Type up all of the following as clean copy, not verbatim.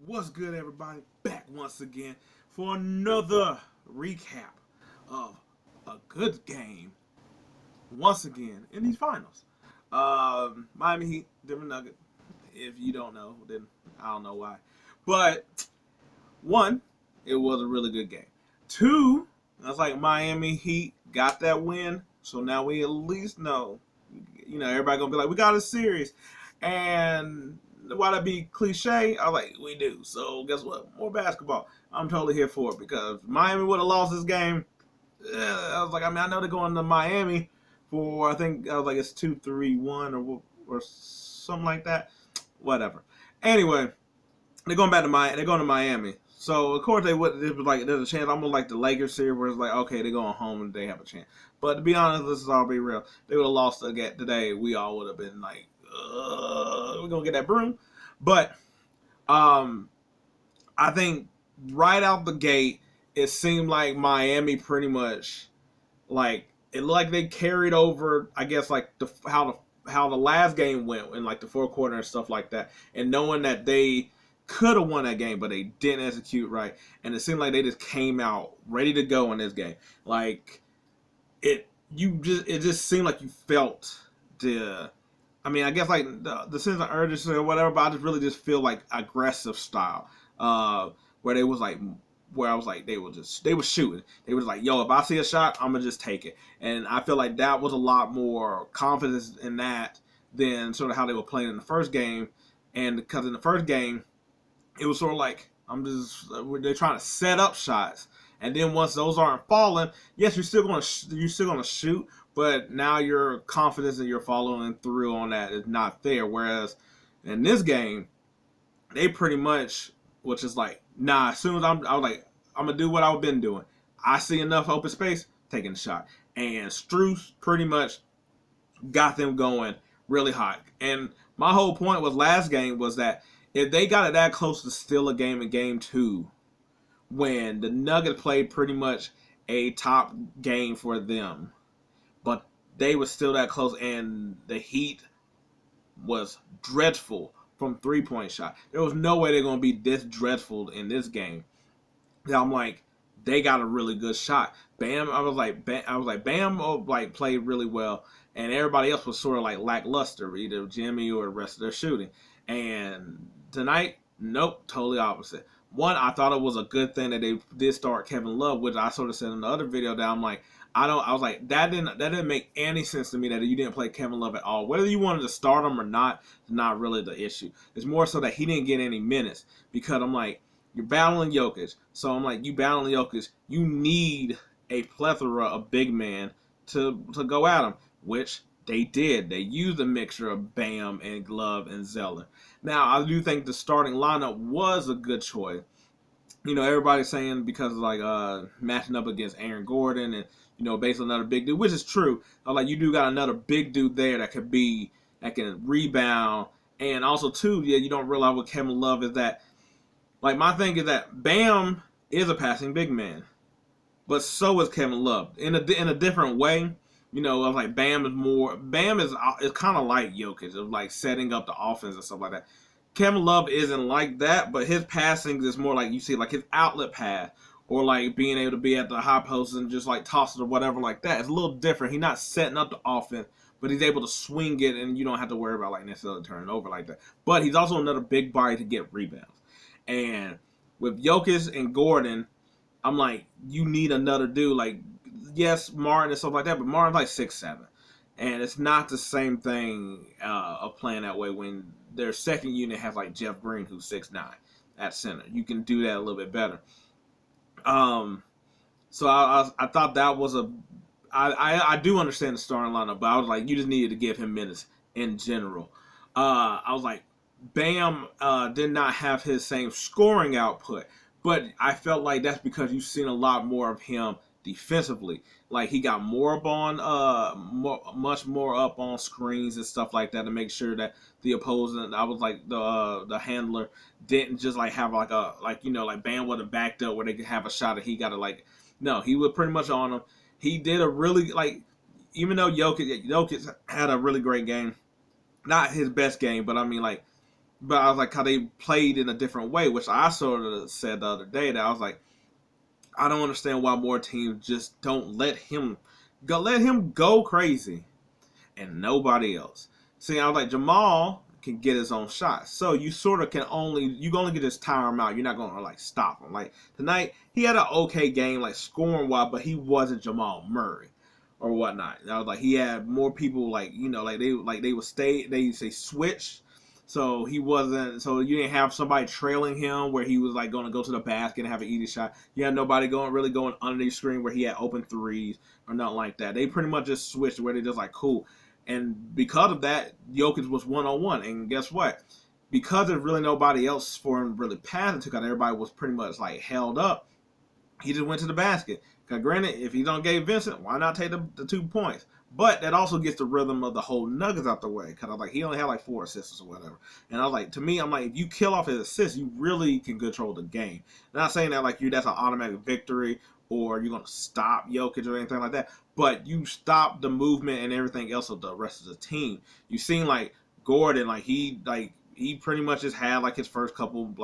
What's good, everybody? Back once again for another recap of a good game once again in these finals. Miami Heat, Denver Nuggets. If you don't know, then I don't know why. But one, it was a really good game. Two, I was like Miami Heat got that win, so now we at least know. Everybody gonna be like, we got a series, and while that be cliche, I was like, we do. So guess what? More basketball. I'm totally here for it because Miami would have lost this game. I was like, I know they're going to Miami for I was like it's 2-3-1 or something like that. Whatever. Anyway, they're going back to Miami. They're going to Miami. So of course it was like there's a chance. Almost like the Lakers series where it's like okay they're going home and they have a chance. But to be honest, let's all be real. They would have lost again today. We all would have been like, we're gonna get that broom. But I think right out the gate, it seemed like Miami pretty much like it looked like they carried over. I guess like how the last game went in like the fourth quarter and stuff like that, and knowing that they could have won that game, but they didn't execute right, and it seemed like they just came out ready to go in this game. Like it just seemed like you felt the. I guess like the sense of urgency or whatever, but I really just feel like aggressive style, where they was like, where I was like, they were shooting. They was like, yo, if I see a shot, I'm gonna just take it, and I feel like that was a lot more confidence in that than sort of how they were playing in the first game, and because in the first game, it was sort of like they're trying to set up shots, and then once those aren't falling, yes, you're still gonna shoot. But now your confidence and your following through on that is not there. Whereas in this game, they pretty much, which is like, nah, as soon as I was like, I'm going to do what I've been doing. I see enough open space, taking a shot. And Struce pretty much got them going really hot. And my whole point was last game was that if they got it that close to steal a game in game two, when the Nuggets played pretty much a top game for them, but they were still that close, and the Heat was dreadful from three-point shot. There was no way they're going to be this dreadful in this game. Now I'm like, they got a really good shot. Bam, I was like, Bam, played really well, and everybody else was sort of like lackluster, either Jimmy or the rest of their shooting. And tonight, nope, totally opposite. One, I thought it was a good thing that they did start Kevin Love, which I sort of said in the other video that I'm like, I was like, that didn't make any sense to me that you didn't play Kevin Love at all. Whether you wanted to start him or not is not really the issue. It's more so that he didn't get any minutes because I'm like, you're battling Jokic. So I'm like, you battling Jokic, you need a plethora of big men to go at him, which they did. They used a mixture of Bam and Love and Zeller. Now, I do think the starting lineup was a good choice. Everybody's saying because like matching up against Aaron Gordon and based on another big dude, which is true. Like you do got another big dude there that can rebound, and also too, yeah, you don't realize what Kevin Love is that. Like my thing is that Bam is a passing big man, but so is Kevin Love in a different way. I was like Bam is kind of like Jokic of like setting up the offense and stuff like that. Kevin Love isn't like that, but his passing is more like you see like his outlet pass. Or like being able to be at the high post and just like toss it or whatever like that. It's a little different. He's not setting up the offense, but he's able to swing it and you don't have to worry about like necessarily turning over like that. But he's also another big body to get rebounds. And with Jokic and Gordon, I'm like, you need another dude. Like, yes, Martin and stuff like that, but Martin's like 6'7". And it's not the same thing of playing that way when their second unit has like Jeff Green, who's 6'9" at center. You can do that a little bit better. So I thought that was I do understand the starting lineup, but I was like, you just needed to give him minutes in general. I was like, Bam did not have his same scoring output, but I felt like that's because you've seen a lot more of him defensively. Like he got more up on much more up on screens and stuff like that to make sure that the opposing, I was like the handler didn't just like have like Bam would have backed up where they could have a shot and he got to like, no, he was pretty much on him. He did a really like, even though Jokic had a really great game, not his best game, but I mean like but I was like, how they played in a different way, which I sort of said the other day that I was like, I don't understand why more teams just don't let him go crazy and nobody else. See, I was like, Jamal can get his own shot. So you sort of you can only get just tire him out. You're not gonna like stop him. Like tonight, he had an okay game, like scoring wise, but he wasn't Jamal Murray or whatnot. I was like, he had more people they would they switch. So he wasn't. So you didn't have somebody trailing him where he was like going to go to the basket and have an easy shot. You had nobody going under the screen where he had open threes or nothing like that. They pretty much just switched where they just like cool. And because of that, Jokic was 1-on-1. And guess what? Because there's really nobody else for him to really pass it to, because everybody was pretty much like held up, he just went to the basket. Because granted, if he don't Gabevincent, why not take the 2 points? But that also gets the rhythm of the whole Nuggets out the way. Because I was like, he only had like 4 assists or whatever. And I was like, to me, I'm like, if you kill off his assists, you really can control the game. I'm not saying that like that's an automatic victory or you're going to stop Jokic or anything like that. But you stop the movement and everything else of the rest of the team. You seen like Gordon, he pretty much just had like his first couple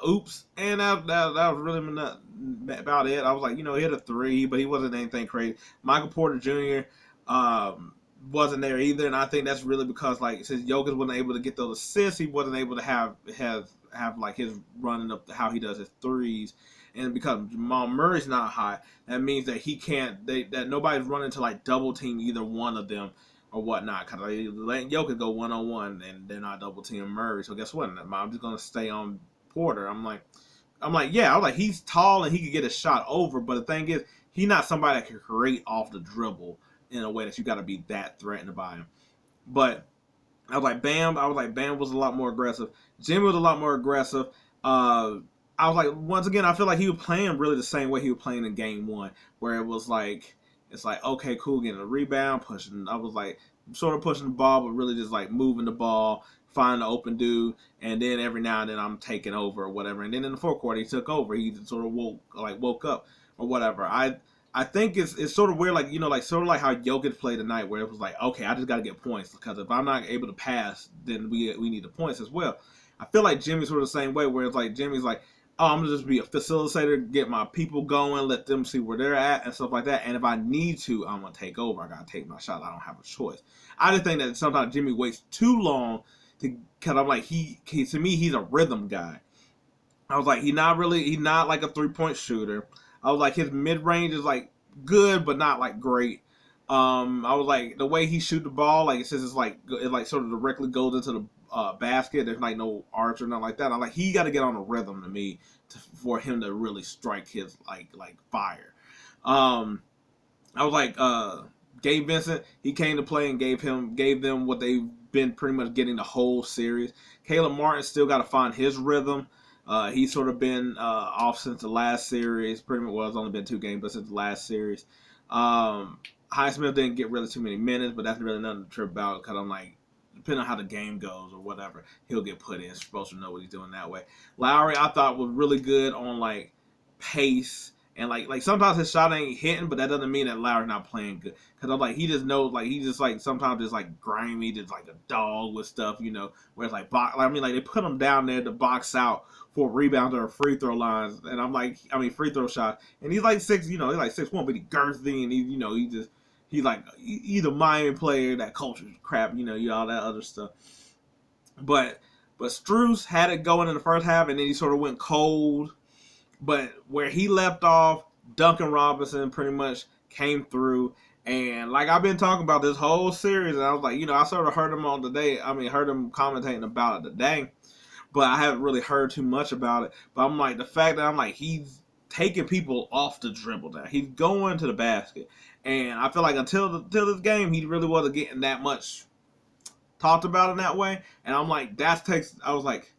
oops, and that was really not about it. I was like, he hit a 3, but he wasn't anything crazy. Michael Porter Jr. Wasn't there either, and I think that's really because like since Jokic wasn't able to get those assists, he wasn't able to have like his running up how he does his threes. And because Jamal Murray's not hot, that means that he can't. That nobody's running to like double team either one of them or whatnot. Because they letting Jokic go 1-on-1, and they're not double teaming Murray. So guess what? I'm just gonna stay on Porter. I'm like, yeah. I was like, he's tall and he could get a shot over, but the thing is, he's not somebody that can create off the dribble in a way that you got to be that threatened by him. But I was like, Bam was a lot more aggressive. Jimmy was a lot more aggressive. I was like, once again, I feel like he was playing really the same way he was playing in game 1, where it was like, it's like, okay, cool, getting a rebound, pushing. I was like, sort of pushing the ball, but really just like moving the ball, finding the open dude, and then every now and then I'm taking over or whatever. And then in the fourth quarter, he took over. He sort of woke up or whatever. I think it's sort of weird, sort of like how Jokic played tonight, where it was like, okay, I just got to get points, because if I'm not able to pass, then we need the points as well. I feel like Jimmy's sort of the same way, where it's like Jimmy's like, oh, I'm going to just be a facilitator, get my people going, let them see where they're at and stuff like that. And if I need to, I'm going to take over. I got to take my shot. I don't have a choice. I just think that sometimes Jimmy waits too long because I'm like, to me, he's a rhythm guy. I was like, he's not like a 3-point shooter. I was like, his mid-range is like good, but not like great. I was like, the way he shoot the ball, like it says it sort of directly goes into the basket. There's like no arch or nothing like that. I'm like, he got to get on a rhythm to me for him to really strike his like fire. I was like, Gabe Vincent, he came to play and gave them what they've been pretty much getting the whole series. Caleb Martin still got to find his rhythm. He's sort of been off since the last series. Pretty much, well, it's only been 2 games, but since the last series. Highsmith didn't get really too many minutes, but that's really nothing to trip about, because I'm like, depending on how the game goes or whatever, he'll get put in. Supposed to know what he's doing that way. Lowry, I thought, was really good on like pace, and like sometimes his shot ain't hitting, but that doesn't mean that Lowry's not playing good. Because I'm like, he just knows, like he just like sometimes just like grimy, just like a dog with stuff, where it's like they put him down there to box out for rebounds or free throw lines, and I'm like, free throw shot, and he's like 6, he's like 6'1", but he's girthy, and he's like either Miami player, that culture crap, all that other stuff. But Strus had it going in the first half, and then he sort of went cold. But where he left off, Duncan Robinson pretty much came through. And like I've been talking about this whole series, and I was like, I sort of heard him heard him commentating about it today, but I haven't really heard too much about it. But I'm like, the fact that he's taking people off the dribble now. He's going to the basket. And I feel like until this game, he really wasn't getting that much talked about in that way. And I'm like, I was like,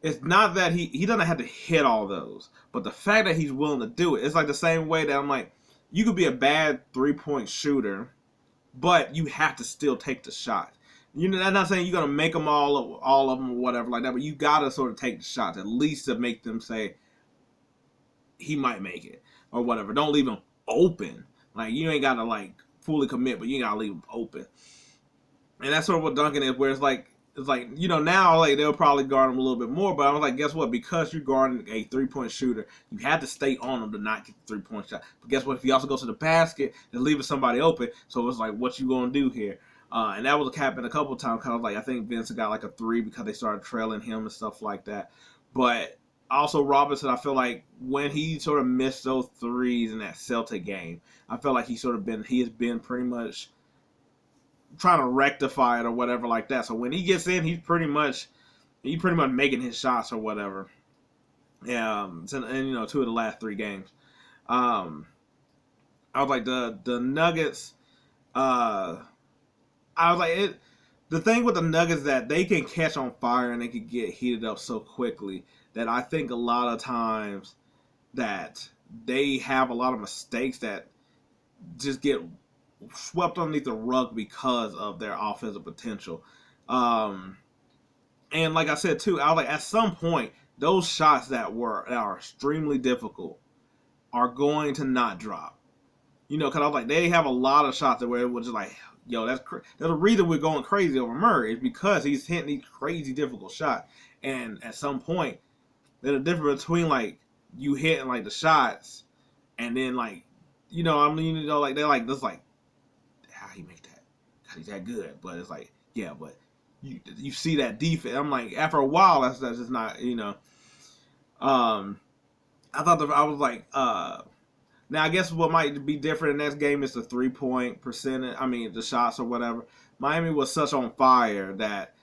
it's not that he doesn't have to hit all those, but the fact that he's willing to do it, it's like the same way that I'm like, you could be a bad 3-point shooter, but you have to still take the shot. I'm not saying you're gonna make them all of them or whatever like that, but you gotta sort of take the shots at least to make them say he might make it or whatever. Don't leave him open. Like, you ain't gotta like fully commit, but you gotta leave him open. And that's sort of what Duncan is, where it's like now like they'll probably guard him a little bit more, but I was like, guess what? Because you're guarding a 3-point shooter, you had to stay on him to not get the 3-point shot. But guess what? If he also goes to the basket, they're leaving somebody open. So it's like, what you gonna do here? And that was happened a couple of times. Kind of like I think Vincent got like a 3 because they started trailing him and stuff like that. But also Robinson, I feel like when he sort of missed those threes in that Celtic game, I feel like he has been pretty much trying to rectify it or whatever like that. So when he gets in, he's pretty much making his shots or whatever. Yeah, and 2 of the last 3 games. Um, I was like the Nuggets. I was like it. The thing with the Nuggets is that they can catch on fire and they can get heated up so quickly that I think a lot of times that they have a lot of mistakes that just get swept underneath the rug because of their offensive potential. Um, and like I said too, I was like at some point those shots that are extremely difficult are going to not drop. Because I was like they have a lot of shots that where it was just like, yo, there's a reason we're going crazy over Murray is because he's hitting these crazy difficult shots. And at some point, there's a difference between like you hitting like the shots and then like, like they're like this like how he make that? God, he's that good. But it's like, yeah, but you see that defense. I'm like, after a while, that's just not, I thought I was like, now I guess what might be different in the next game is the 3-point percentage. I mean, the shots or whatever. Miami was such on fire that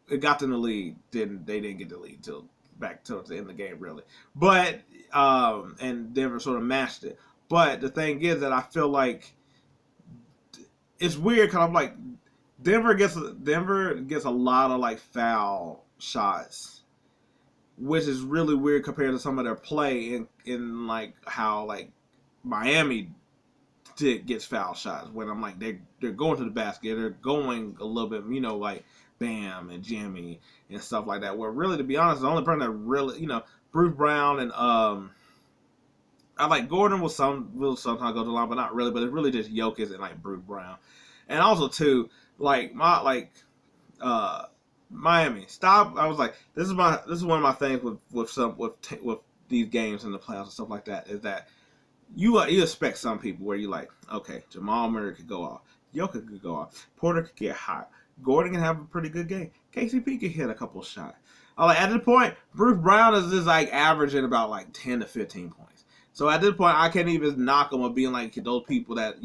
it got them the lead. They didn't get the lead till back towards the end of the game, really. But and Denver sort of matched it. But the thing is that I feel like it's weird because I'm like Denver gets a lot of like foul shots, which is really weird compared to some of their play in like how like Miami gets foul shots when I'm like they're going to the basket, they're going a little bit, like Bam and Jimmy and stuff like that. Where really, to be honest, the only person that really, brucebrown and I like Gordon will sometimes go to the line, but not really. But it's really just Jokic and like brucebrown, and also too like uh Miami. Stop. I was like, this is one of my things with these games in the playoffs and stuff like that is that you expect some people where you like, okay, jamalmurray could go off, Jokic could go off, Porter could get hot, Gordon can have a pretty good game, KCP could hit a couple of shots. I like at this point, brucebrown is just like averaging about like 10 to 15 points. So at this point, I can't even knock them of being like those people that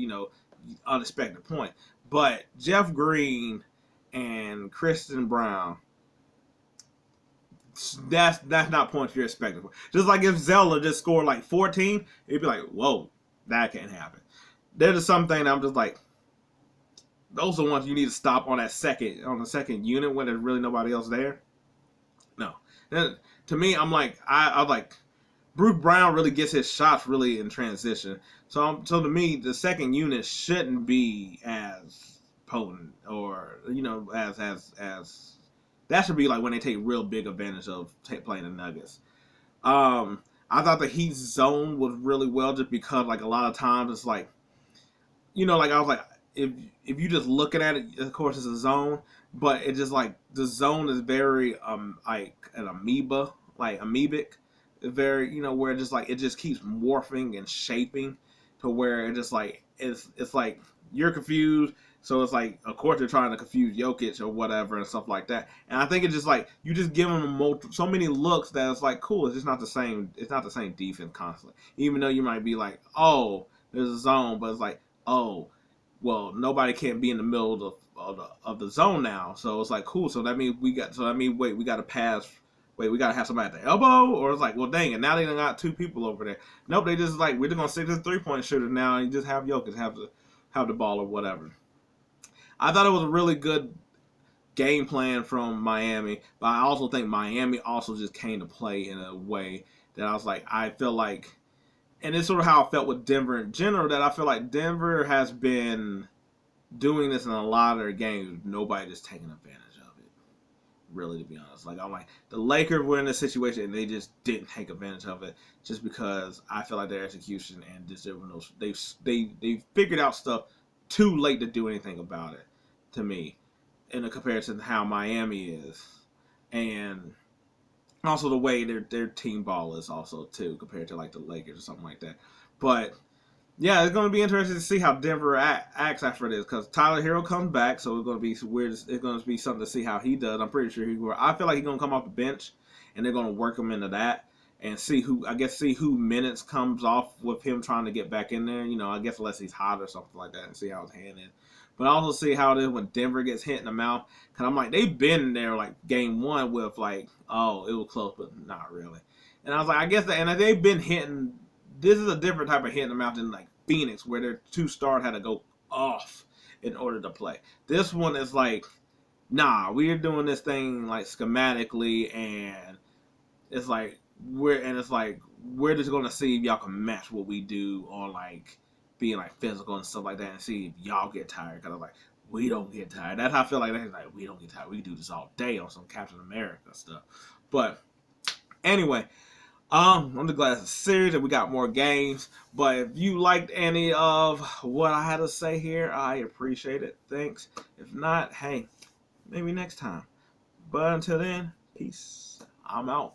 unexpected point. But Jeff Green and Christian Brown, that's not points you're expecting. Just like if Zeller just scored like 14, it'd be like, whoa, that can't happen. There's just something I'm just like, those are the ones you need to stop on the second unit when there's really nobody else there. No, and to me, I'm like, I like brucebrown really gets his shots really in transition. So to me, the second unit shouldn't be as potent or as that should be like when they take real big advantage of playing the Nuggets. I thought the Heat zone was really well just because like a lot of times it's like, like I was like, if you just looking at it, of course it's a zone, but it's just like the zone is very like an amoeba, like amoebic, very where it just like it just keeps morphing and shaping to where it just like it's like you're confused. So it's like, of course, they're trying to confuse Jokic or whatever and stuff like that. And I think it's just like you just give them so many looks that it's like cool. It's just not the same. It's not the same defense constantly. Even though you might be like, oh, there's a zone, but it's like, oh, well, nobody can't be in the middle of the zone now. So it's like cool. So that means we got to pass. Wait, we got to have somebody at the elbow, or it's like, well, dang it, now they got 2 people over there. Nope, they just like we're just gonna stick to the 3-point shooter now and just have Jokic have the ball or whatever. I thought it was a really good game plan from Miami, but I also think Miami also just came to play in a way that I was like, I feel like, and it's sort of how I felt with Denver in general, that I feel like Denver has been doing this in a lot of their games, nobody just taking advantage of it. Really, to be honest, like I'm like the Lakers were in this situation and they just didn't take advantage of it, just because I feel like their execution and just they figured out stuff too late to do anything about it. To me, in a comparison to how Miami is, and also the way their team ball is also too compared to like the Lakers or something like that. But yeah, it's going to be interesting to see how Denver acts after this because Tyler Hero comes back, so it's going to be weird. It's going to be something to see how he does. I'm pretty sure he will. I feel like he's going to come off the bench, and they're going to work him into that and see who minutes comes off with him trying to get back in there. You know, I guess unless he's hot or something like that, and see how his hand is. But also see how it is when Denver gets hit in the mouth. Because I'm like, they've been there like game one with like, oh, it was close, but not really. And I was like, I guess and they've been hitting. This is a different type of hit in the mouth than like Phoenix, where their two stars had to go off in order to play. This one is like, nah, we're doing this thing like schematically, and it's like we're just gonna see if y'all can match what we do on like being like physical and stuff like that, and see if y'all get tired. Cause I'm like, we don't get tired. That's how I feel like. That's like we don't get tired. We do this all day on some Captain America stuff. But anyway. I'm just glad it's a series and we got more games. But if you liked any of what I had to say here, I appreciate it. Thanks. If not, hey, maybe next time. But until then, peace. I'm out.